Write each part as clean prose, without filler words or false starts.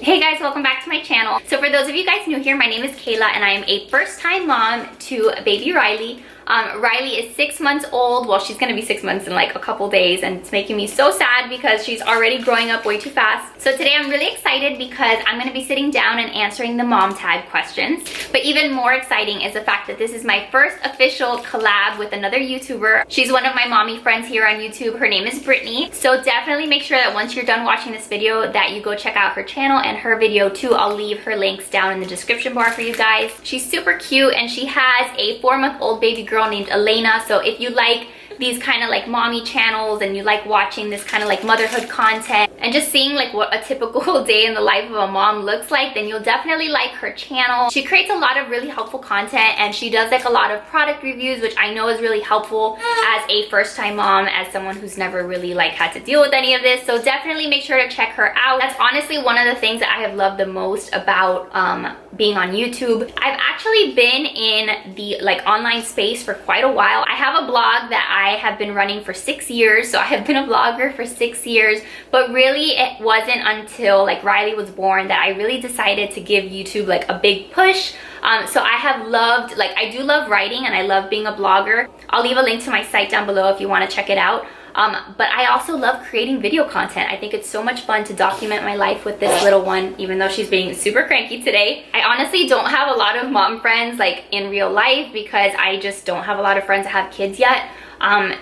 Hey guys, welcome back to my channel. So for those of you guys new here, my name is Kayla and I am a first-time mom to baby Riley. Riley is 6 months old. Well, she's gonna be 6 months in like a couple days, and it's making me so sad because she's already growing up way too fast. So today I'm really excited because I'm gonna be sitting down and answering the mom tag questions. But even more exciting is the fact that this is my first official collab with another YouTuber. She's one of my mommy friends here on YouTube. Her name is Brittany. So definitely make sure that once you're done watching this video that you go check out her channel and her video too. I'll leave her links down in the description bar for you guys. She's super cute and she has a 4-month-old baby girl named Elena. So if you like these kind of like mommy channels and you like watching this kind of like motherhood content and just seeing like what a typical day in the life of a mom looks like, then you'll definitely like her channel. She creates a lot of really helpful content and she does like a lot of product reviews, which I know is really helpful as a first-time mom, as someone who's never really like had to deal with any of this. So definitely make sure to check her out. That's honestly one of the things that I have loved the most about being on YouTube. I've actually been in the like online space for quite a while. I have a blog that I have been running for 6 years, so I have been a blogger for 6 years, but really it wasn't until like Riley was born that I really decided to give YouTube like a big push. So I have loved, like I do love writing and I love being a blogger. I'll leave a link to my site down below if you want to check it out. But I also love creating video content. I think it's so much fun to document my life with this little one, even though she's being super cranky today. I honestly don't have a lot of mom friends like in real life because I just don't have a lot of friends that have kids yet.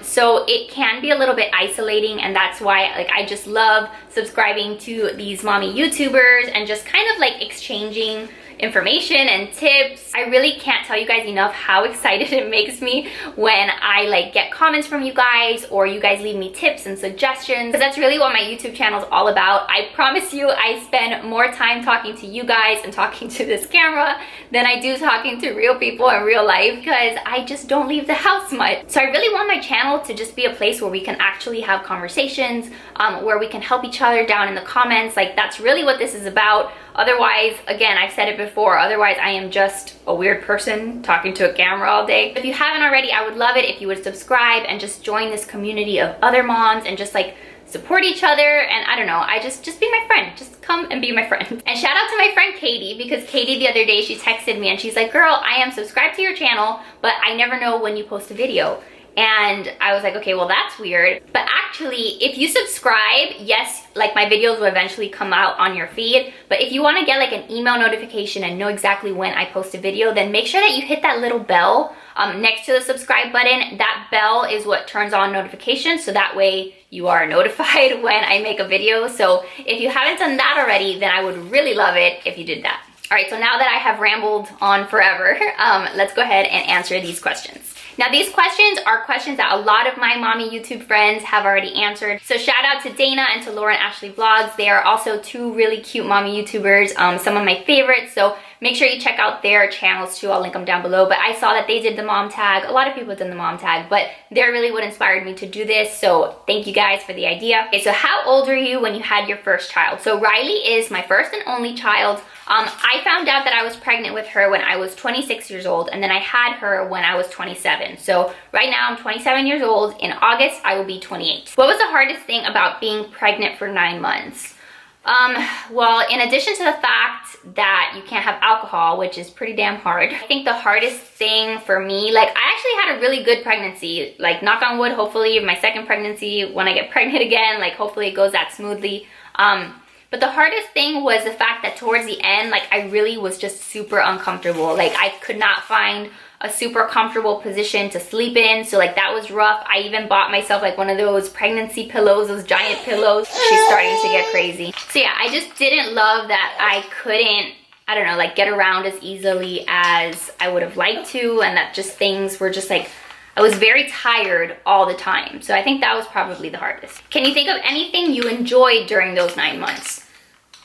So it can be a little bit isolating, and that's why like I just love subscribing to these mommy YouTubers and just kind of like exchanging information and tips. I really can't tell you guys enough how excited it makes me when I like get comments from you guys or you guys leave me tips and suggestions, because that's really what my YouTube channel is all about. I promise you I spend more time talking to you guys and talking to this camera than I do talking to real people in real life, because I just don't leave the house much. So I really want my channel to just be a place where we can actually have conversations, where we can help each other down in the comments. Like that's really what this is about. Otherwise, again, I've said it before, otherwise I am just a weird person talking to a camera all day. If you haven't already, I would love it if you would subscribe and just join this community of other moms and just like support each other. And I don't know, I just be my friend. Just come and be my friend. And shout out to my friend Katie, because Katie the other day, she texted me and she's like, girl, I am subscribed to your channel, but I never know when you post a video. And I was like, okay, well that's weird. But actually, if you subscribe, yes, like my videos will eventually come out on your feed. But if you want to get like an email notification and know exactly when I post a video, then make sure that you hit that little bell next to the subscribe button. That bell is what turns on notifications, so that way you are notified when I make a video. So if you haven't done that already, then I would really love it if you did that. All right, so now that I have rambled on forever, let's go ahead and answer these questions. Now these questions are questions that a lot of my mommy YouTube friends have already answered. So shout out to Dana and to Lauren Ashley Vlogs. They are also two really cute mommy YouTubers, some of my favorites. So make sure you check out their channels too. I'll link them down below. But I saw that they did the mom tag. A lot of people did the mom tag, but they're really what inspired me to do this. So thank you guys for the idea. Okay, so how old were you when you had your first child? So Riley is my first and only child. I found out that I was pregnant with her when I was 26 years old, and then I had her when I was 27. So right now I'm 27 years old. In August, I will be 28. What was the hardest thing about being pregnant for 9 months? Well, in addition to the fact that you can't have alcohol, which is pretty damn hard, I think the hardest thing for me, like I actually had a really good pregnancy, like knock on wood, hopefully my second pregnancy, when I get pregnant again, like hopefully it goes that smoothly. But the hardest thing was the fact that towards the end, like I really was just super uncomfortable. Like I could not find a super comfortable position to sleep in. So like that was rough. I even bought myself like one of those pregnancy pillows, those giant pillows. She's starting to get crazy. So yeah, I just didn't love that I couldn't, I don't know, like get around as easily as I would have liked to. And that just things were just like, I was very tired all the time. So I think that was probably the hardest. Can you think of anything you enjoyed during those 9 months?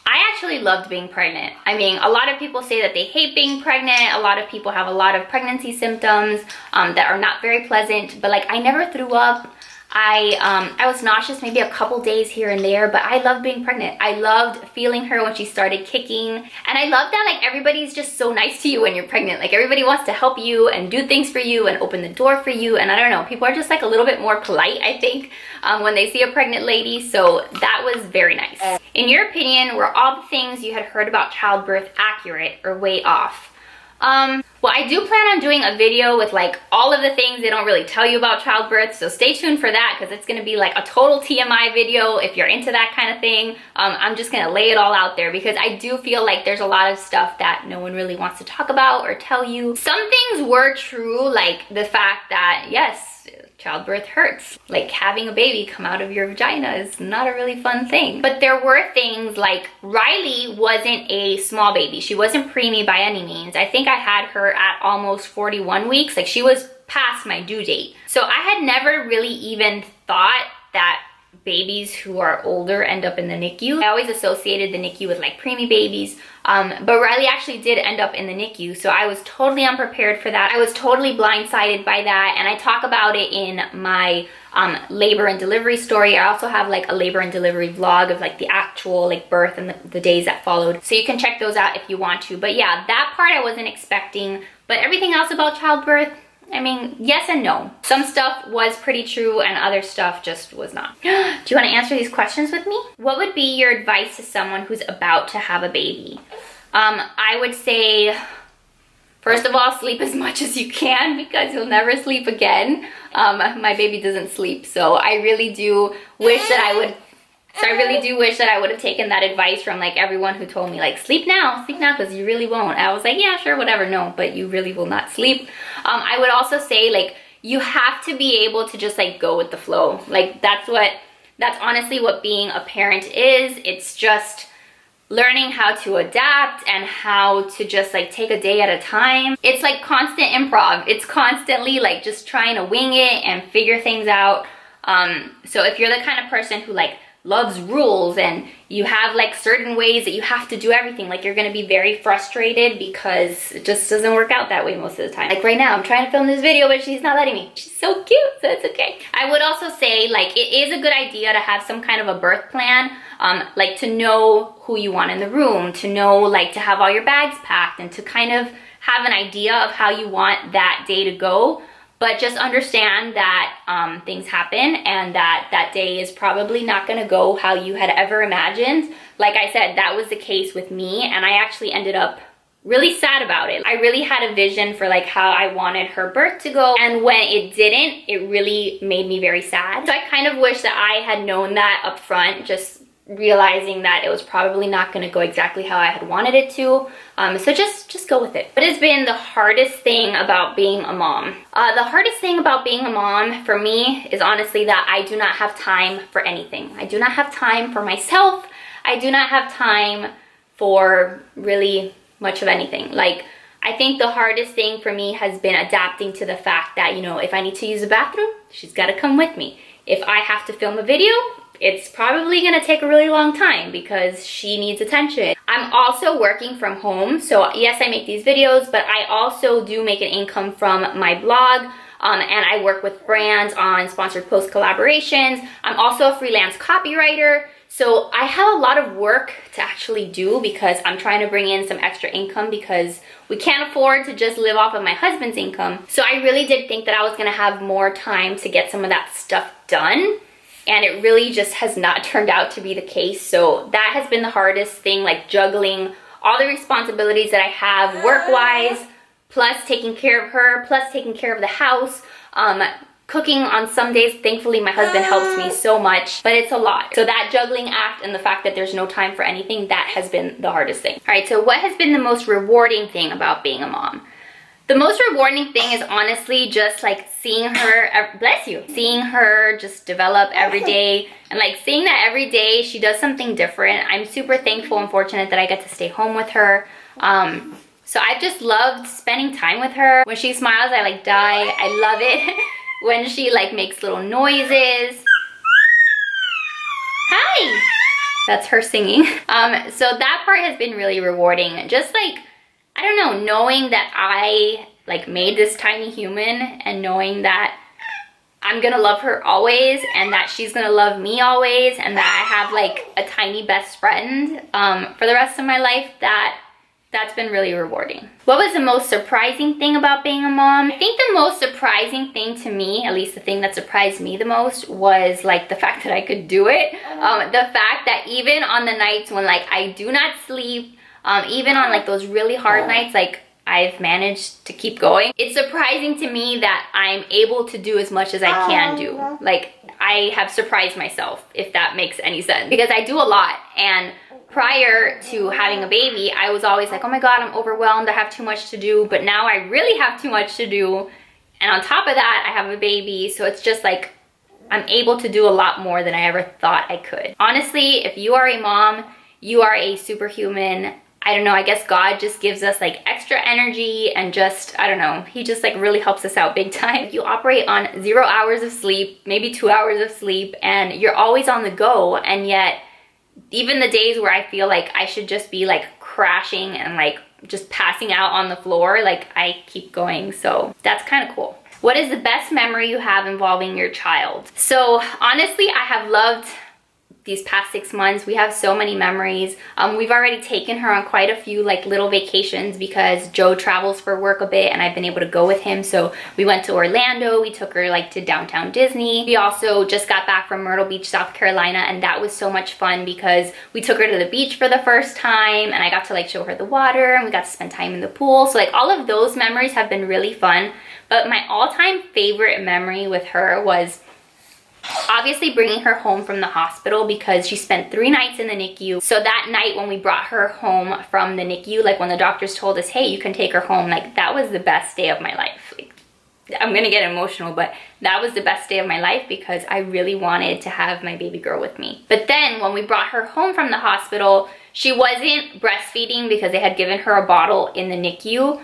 I actually loved being pregnant. I mean, a lot of people say that they hate being pregnant. A lot of people have a lot of pregnancy symptoms that are not very pleasant, but like I never threw up. I was nauseous maybe a couple days here and there, but I loved being pregnant. I loved feeling her when she started kicking. And I love that like everybody's just so nice to you when you're pregnant. Like everybody wants to help you and do things for you and open the door for you. And I don't know, people are just like a little bit more polite, I think, when they see a pregnant lady. So that was very nice. In your opinion, were all the things you had heard about childbirth accurate or way off? Well, I do plan on doing a video with like all of the things they don't really tell you about childbirth, so stay tuned for that because it's going to be like a total TMI video if you're into that kind of thing. I'm just going to lay it all out there because I do feel like there's a lot of stuff that no one really wants to talk about or tell you. Some things were true, like the fact that yes, childbirth hurts. Like having a baby come out of your vagina is not a really fun thing. But there were things like Riley wasn't a small baby. She wasn't preemie by any means. I think I had her at almost 41 weeks. Like she was past my due date. So I had never really even thought that babies who are older end up in the NICU. I always associated the NICU with like preemie babies, but Riley actually did end up in the NICU, so I was totally unprepared for that. I was totally blindsided by that, and I talk about it in my labor and delivery story. I also have like a labor and delivery vlog of like the actual like birth and the days that followed, so you can check those out if you want to. But yeah, that part I wasn't expecting, but everything else about childbirth, I mean, yes and no. Some stuff was pretty true and other stuff just was not. Do you want to answer these questions with me? What would be your advice to someone who's about to have a baby? I would say, first of all, sleep as much as you can because you'll never sleep again. My baby doesn't sleep, so I really do wish that I would have taken that advice from like everyone who told me like sleep now because you really won't. I was like, yeah, sure, whatever. No, but you really will not sleep. I would also say like you have to be able to just like go with the flow. Like that's honestly what being a parent is. It's just learning how to adapt and how to just like take a day at a time. It's like constant improv. It's constantly like just trying to wing it and figure things out. So if you're the kind of person who like loves rules and you have like certain ways that you have to do everything, like you're gonna be very frustrated because it just doesn't work out that way most of the time. Like right now I'm trying to film this video but she's not letting me. She's so cute, so it's okay. I would also say like it is a good idea to have some kind of a birth plan, like to know who you want in the room, to know like to have all your bags packed and to kind of have an idea of how you want that day to go. But just understand that things happen and that day is probably not going to go how you had ever imagined. Like I said, that was the case with me, and I actually ended up really sad about it. I really had a vision for like how I wanted her birth to go, and when it didn't, it really made me very sad. So I kind of wish that I had known that up front, just realizing that it was probably not going to go exactly how I had wanted it to. So just go with it. What has been the hardest thing about being a mom? The hardest thing about being a mom for me is honestly that I do not have time for anything. I do not have time for myself. I do not have time for really much of anything. Like, I think the hardest thing for me has been adapting to the fact that, you know, if I need to use the bathroom, she's got to come with me. If I have to film a video, it's probably gonna take a really long time because she needs attention. I'm also working from home, so yes, I make these videos, but I also do make an income from my blog, and I work with brands on sponsored post collaborations. I'm also a freelance copywriter, so I have a lot of work to actually do because I'm trying to bring in some extra income because we can't afford to just live off of my husband's income. So I really did think that I was gonna have more time to get some of that stuff done. And it really just has not turned out to be the case. So that has been the hardest thing, like juggling all the responsibilities that I have work-wise, plus taking care of her, plus taking care of the house, cooking on some days. Thankfully, my husband helps me so much, but it's a lot. So that juggling act and the fact that there's no time for anything, that has been the hardest thing. All right, so what has been the most rewarding thing about being a mom? The most rewarding thing is honestly just like seeing her, bless you, seeing her just develop every day and like seeing that every day she does something different. I'm super thankful and fortunate that I get to stay home with her. So I've just loved spending time with her. When she smiles, I like die. I love it. When she like makes little noises. Hi! That's her singing. So that part has been really rewarding. Just like, I don't know, knowing that I like made this tiny human and knowing that I'm gonna love her always, and that she's gonna love me always, and that I have like a tiny best friend for the rest of my life, that's been really rewarding. What was the most surprising thing about being a mom? I think the most surprising thing to me, at least the thing that surprised me the most, was like the fact that I could do it. The fact that even on the nights when like I do not sleep, even on like those really hard nights, like I've managed to keep going. It's surprising to me that I'm able to do as much as I can do. Like, I have surprised myself, if that makes any sense, because I do a lot. And prior to having a baby, I was always like, oh my God, I'm overwhelmed, I have too much to do. But now I really have too much to do. And on top of that, I have a baby. So it's just like, I'm able to do a lot more than I ever thought I could. Honestly, if you are a mom, you are a superhuman. I don't know, I guess God just gives us like extra energy and just, I don't know, he just like really helps us out big time. You operate on 0 hours of sleep, maybe 2 hours of sleep, and you're always on the go. And yet, even the days where I feel like I should just be like crashing and like just passing out on the floor, like I keep going. So that's kind of cool. What is the best memory you have involving your child? So honestly, I have loved these past 6 months. We have so many memories. We've already taken her on quite a few like little vacations because Joe travels for work a bit and I've been able to go with him. So we went to Orlando, we took her like to downtown Disney. We also just got back from Myrtle Beach, South Carolina, and that was so much fun because we took her to the beach for the first time and I got to like show her the water and we got to spend time in the pool. So like all of those memories have been really fun. But my all-time favorite memory with her was obviously bringing her home from the hospital because she spent 3 nights in the NICU. So that night when we brought her home from the NICU, like when the doctors told us, hey, you can take her home, like that was the best day of my life. Like, I'm gonna get emotional, but that was the best day of my life because I really wanted to have my baby girl with me. But then when we brought her home from the hospital, she wasn't breastfeeding because they had given her a bottle in the NICU.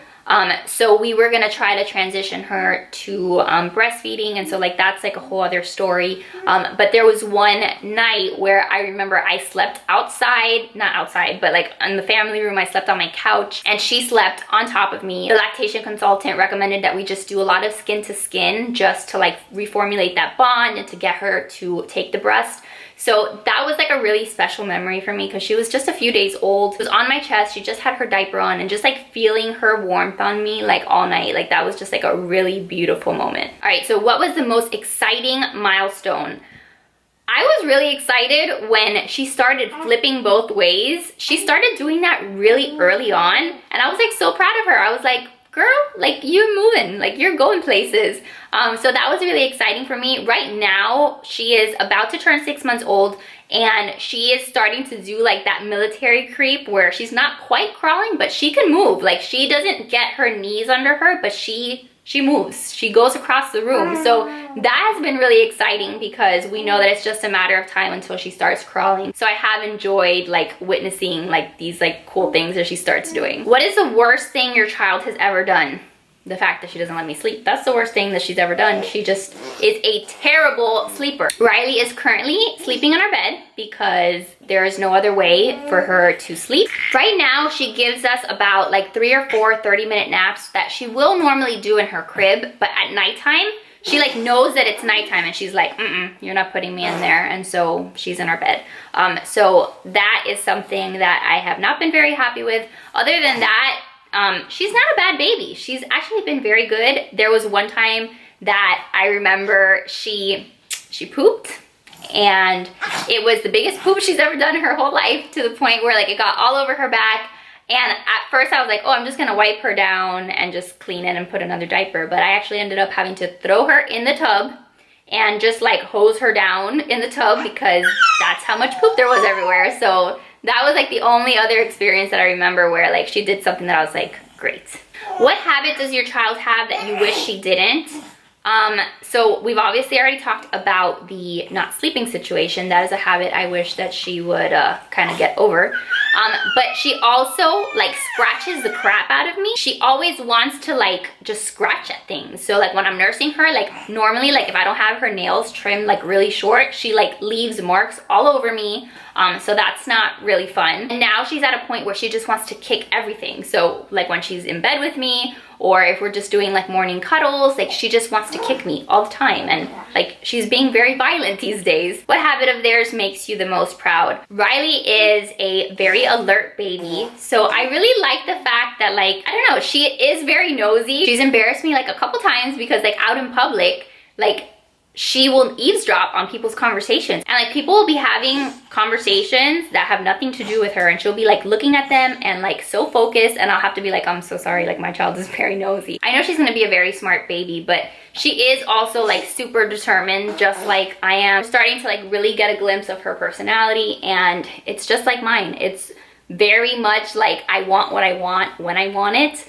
So we were gonna try to transition her to breastfeeding, and so like that's like a whole other story. But there was one night where I remember I slept outside, not outside, but like in the family room. I slept on my couch and she slept on top of me. The lactation consultant recommended that we just do a lot of skin to skin just to like reformulate that bond and to get her to take the breast. So that was like a really special memory for me because she was just a few days old. She was on my chest, she just had her diaper on, and just like feeling her warmth on me like all night, like that was just like a really beautiful moment. All right, so what was the most exciting milestone? I was really excited when she started flipping both ways. She started doing that really early on, and I was like so proud of her. I was like, girl, like you're moving, like you're going places. So that was really exciting for me. Right now, she is about to turn 6 months old and she is starting to do like that military creep where she's not quite crawling, but she can move. Like she doesn't get her knees under her, but she moves. She goes across the room. So that has been really exciting because we know that it's just a matter of time until she starts crawling. So I have enjoyed like witnessing like these like cool things that she starts doing. What is the worst thing your child has ever done? The fact that she doesn't let me sleep. That's the worst thing that she's ever done. She just is a terrible sleeper. Riley is currently sleeping in our bed because there is no other way for her to sleep. Right now, she gives us about like 3 or 4 30-minute naps that she will normally do in her crib, but at nighttime, she like knows that it's nighttime and she's like, you're not putting me in there. And so she's in our bed. So that is something that I have not been very happy with. Other than that, she's not a bad baby. She's actually been very good. There was one time that I remember she pooped and it was the biggest poop she's ever done in her whole life, to the point where like it got all over her back. And at first I was like, oh, I'm just gonna wipe her down and just clean it and put another diaper. But I actually ended up having to throw her in the tub and just like hose her down in the tub because that's how much poop there was everywhere. So that was like the only other experience that I remember where like she did something that I was like, great. What habit does your child have that you wish she didn't? So we've obviously already talked about the not sleeping situation. That is a habit I wish that she would kind of get over. But she also like scratches the crap out of me. She always wants to like just scratch at things. So like when I'm nursing her, like normally like if I don't have her nails trimmed like really short, she like leaves marks all over me. So that's not really fun. And now she's at a point where she just wants to kick everything. So like when she's in bed with me, or if we're just doing like morning cuddles, like she just wants to kick me all the time. And like she's being very violent these days. What habit of theirs makes you the most proud? Riley is a very alert baby. So I really like the fact that, like, I don't know, she is very nosy. She's embarrassed me like a couple times because like out in public, like she will eavesdrop on people's conversations, and like people will be having conversations that have nothing to do with her, and she'll be like looking at them and like so focused, and I'll have to be like, I'm so sorry, like my child is very nosy. I know she's gonna be a very smart baby, but she is also like super determined, just like I am. I'm starting to like really get a glimpse of her personality, and it's just like mine. It's very much like I want what I want when I want it.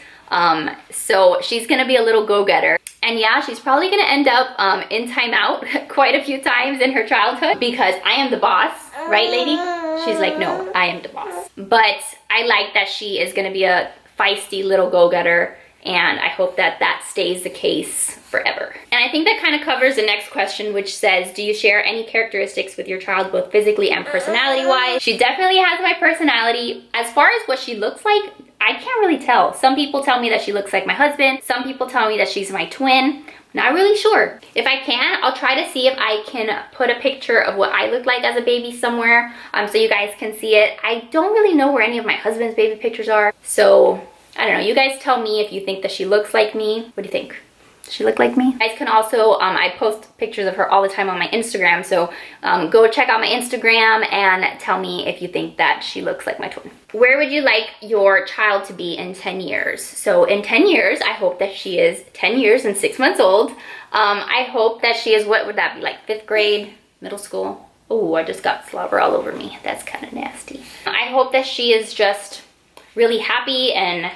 So she's gonna be a little go-getter. And yeah, she's probably gonna end up in timeout quite a few times in her childhood because I am the boss, right lady? She's like, no, I am the boss. But I like that she is gonna be a feisty little go-getter, and I hope that that stays the case forever. And I think that kind of covers the next question, which says, do you share any characteristics with your child, both physically and personality-wise? She definitely has my personality. As far as what she looks like, I can't really tell. Some people tell me that she looks like my husband. Some people tell me that she's my twin. Not really sure. If I can, I'll try to see if I can put a picture of what I look like as a baby somewhere, so you guys can see it. I don't really know where any of my husband's baby pictures are, so I don't know. You guys tell me if you think that she looks like me. What do you think? Does she look like me? You guys can also, I post pictures of her all the time on my Instagram, so go check out my Instagram and tell me if you think that she looks like my twin. Where would you like your child to be in 10 years? So in 10 years, I hope that she is 10 years and 6 months old. I hope that she is, what would that be, like 5th grade, middle school? Oh, I just got slobber all over me. That's kind of nasty. I hope that she is just really happy and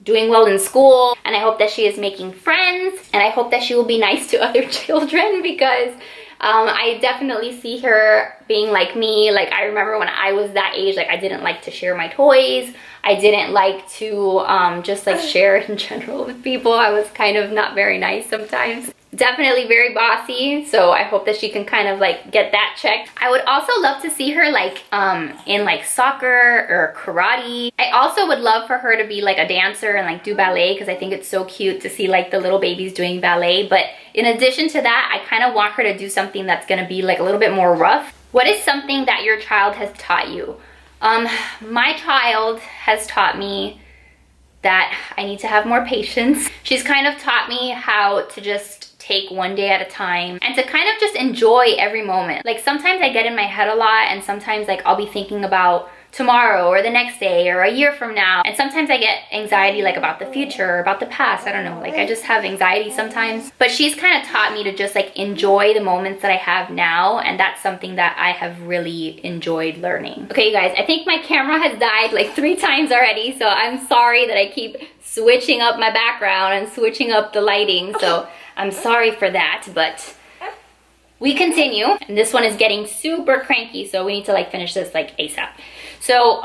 doing well in school, and I hope that she is making friends, and I hope that she will be nice to other children, because I definitely see her being like me. Like I remember when I was that age, like I didn't like to share my toys. I didn't like to just like share in general with people. I was kind of not very nice sometimes. Definitely very bossy, so I hope that she can kind of like get that checked. I would also love to see her like in like soccer or karate. I also would love for her to be like a dancer and like do ballet, because I think it's so cute to see like the little babies doing ballet. But in addition to that, I kind of want her to do something that's gonna be like a little bit more rough. What is something that your child has taught you? My child has taught me that I need to have more patience. She's kind of taught me how to just take one day at a time and to kind of just enjoy every moment. Like sometimes I get in my head a lot, and sometimes like I'll be thinking about tomorrow or the next day or a year from now, and sometimes I get anxiety like about the future or about the past. I don't know, like I just have anxiety sometimes. But she's kind of taught me to just like enjoy the moments that I have now, and that's something that I have really enjoyed learning. Okay, you guys, I think my camera has died like 3 times already, so I'm sorry that I keep switching up my background and switching up the lighting, so I'm sorry for that, but we continue. And this one is getting super cranky, so we need to like finish this like ASAP. So,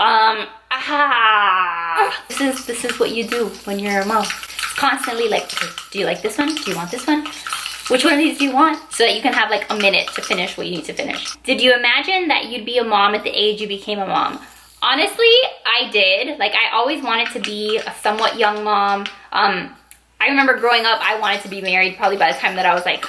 this is what you do when you're a mom. Constantly like, do you like this one? Do you want this one? Which one of these do you want? So that you can have like a minute to finish what you need to finish. Did you imagine that you'd be a mom at the age you became a mom? Honestly, I did. Like I always wanted to be a somewhat young mom. I remember growing up, I wanted to be married probably by the time that I was like,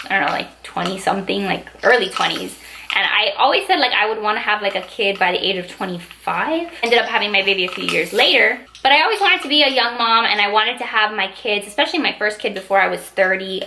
I don't know, like 20 something, like early 20s. And I always said like I would want to have like a kid by the age of 25. Ended up having my baby a few years later. But I always wanted to be a young mom, and I wanted to have my kids, especially my first kid, before I was 30.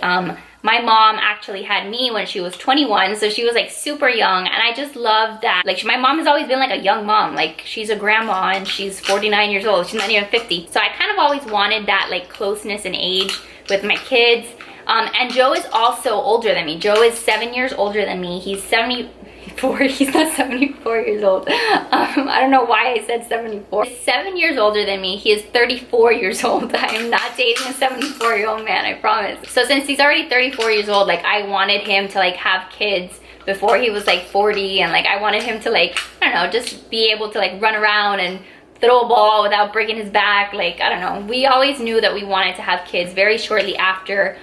My mom actually had me when she was 21, so she was like super young, and I just love that. Like my mom has always been like a young mom. Like she's a grandma and she's 49 years old. She's not even 50. So I kind of always wanted that like closeness in age with my kids. And Joe is also older than me. Joe is 7 years older than me. He's 74. He's not 74 years old. I don't know why I said 74. He's 7 years older than me. He is 34 years old. I am not dating a 74-year-old man, I promise. So since he's already 34 years old, like I wanted him to like have kids before he was like 40, and like I wanted him to like, I don't know, just be able to like run around and throw a ball without breaking his back. Like, I don't know. We always knew that we wanted to have kids very shortly after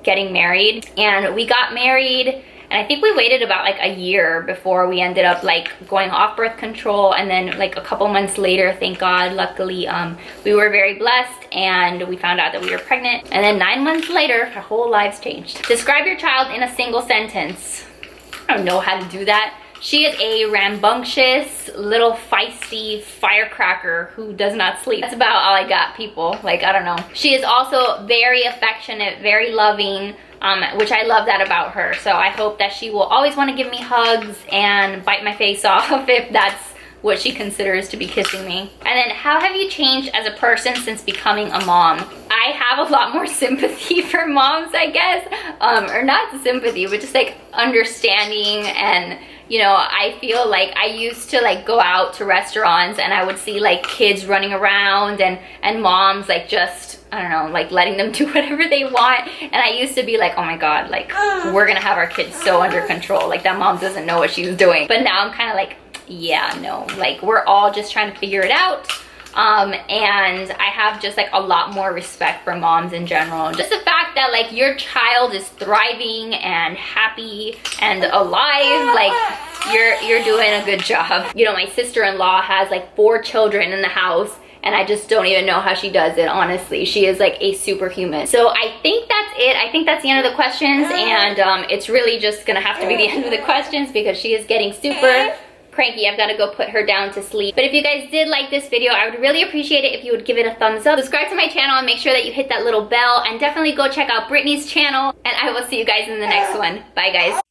getting married. And we got married And I think we waited about like a year before we ended up like going off birth control. And then like a couple months later, thank God, luckily, we were very blessed and we found out that we were pregnant. And then 9 months later, our whole lives changed. Describe your child in a single sentence. I don't know how to do that. She is a rambunctious, little feisty firecracker who does not sleep. That's about all I got, people. Like, I don't know. She is also very affectionate, very loving, which I love that about her. So I hope that she will always want to give me hugs and bite my face off if that's what she considers to be kissing me. And then, how have you changed as a person since becoming a mom? I have a lot more sympathy for moms, I guess. Or not sympathy, but just like understanding. And you know, I feel like I used to like go out to restaurants and I would see like kids running around and moms like just, I don't know, like letting them do whatever they want. And I used to be like, oh my God, like we're gonna have our kids so under control. Like that mom doesn't know what she's doing. But now I'm kind of like, yeah, no, like we're all just trying to figure it out. And I have just like a lot more respect for moms in general. Just the fact that like your child is thriving and happy and alive, like you're doing a good job. You know, my sister-in-law has like 4 children in the house and I just don't even know how she does it, honestly. She is like a superhuman. So I think that's it. I think that's the end of the questions, and it's really just gonna have to be the end of the questions because she is getting super cranky. I've got to go put her down to sleep. But if you guys did like this video, I would really appreciate it if you would give it a thumbs up. Subscribe to my channel and make sure that you hit that little bell, and definitely go check out Brittany's channel, and I will see you guys in the next one. Bye guys.